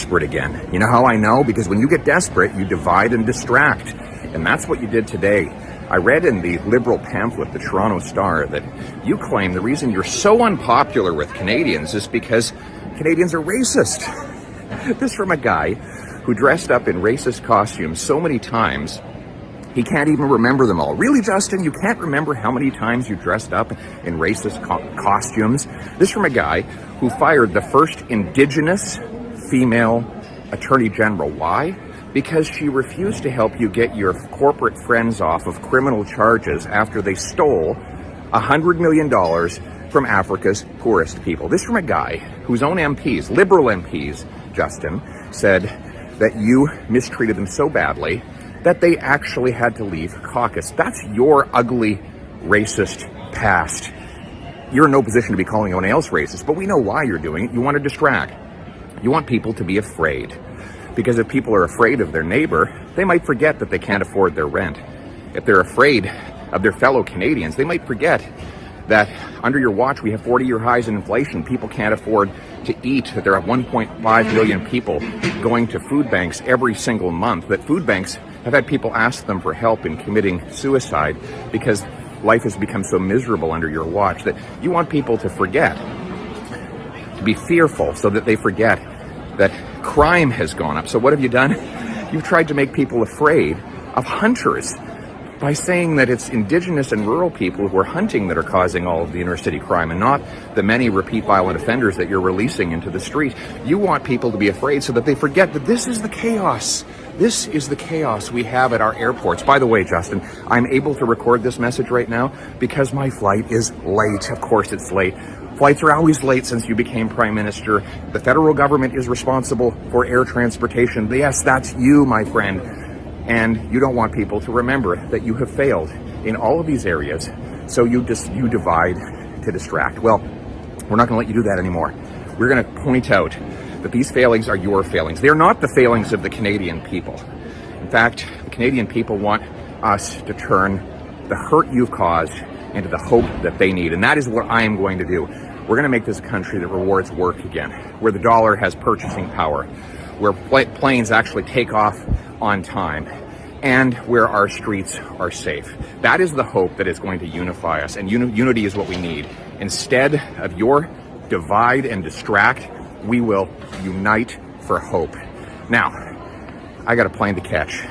desperate again. You know how I know? Because when you get desperate, you divide and distract. And that's what you did today. I read in the Liberal pamphlet, the Toronto Star, that you claim the reason you're so unpopular with Canadians is because Canadians are racist. This from a guy who dressed up in racist costumes so many times, he can't even remember them all. Really, Justin, you can't remember how many times you dressed up in racist costumes? This from a guy who fired the first Indigenous female Attorney General. Why? Because she refused to help you get your corporate friends off of criminal charges after they stole $100 million from Africa's poorest people. This from a guy whose own MPs, Liberal MPs, Justin, said that you mistreated them so badly that they actually had to leave caucus. That's your ugly, racist past. You're in no position to be calling anyone else racist, but we know why you're doing it. You want to distract. You want people to be afraid. Because if people are afraid of their neighbor, they might forget that they can't afford their rent. If they're afraid of their fellow Canadians, they might forget that under your watch we have 40-year highs in inflation. People can't afford to eat, that there are 1.5 million people going to food banks every single month, that food banks have had people ask them for help in committing suicide because life has become so miserable under your watch, that you want people to forget, to be fearful so that they forget that crime has gone up. So what have you done? You've tried to make people afraid of hunters by saying that it's Indigenous and rural people who are hunting that are causing all of the inner city crime and not the many repeat violent offenders that you're releasing into the street. You want people to be afraid so that they forget that this is the chaos. This is the chaos we have at our airports. By the way, Justin, I'm able to record this message right now because my flight is late. Of course it's late. Flights are always late since you became Prime Minister. The federal government is responsible for air transportation. Yes, that's you, my friend. And you don't want people to remember that you have failed in all of these areas. So you divide to distract. Well, we're not going to let you do that anymore. We're going to point out that these failings are your failings. They're not the failings of the Canadian people. In fact, the Canadian people want us to turn the hurt you've caused into the hope that they need. And that is what I am going to do. We're going to make this a country that rewards work again, where the dollar has purchasing power, where planes actually take off on time, and where our streets are safe. That is the hope that is going to unify us, and unity is what we need. Instead of your divide and distract, we will unite for hope. Now, I got a plane to catch.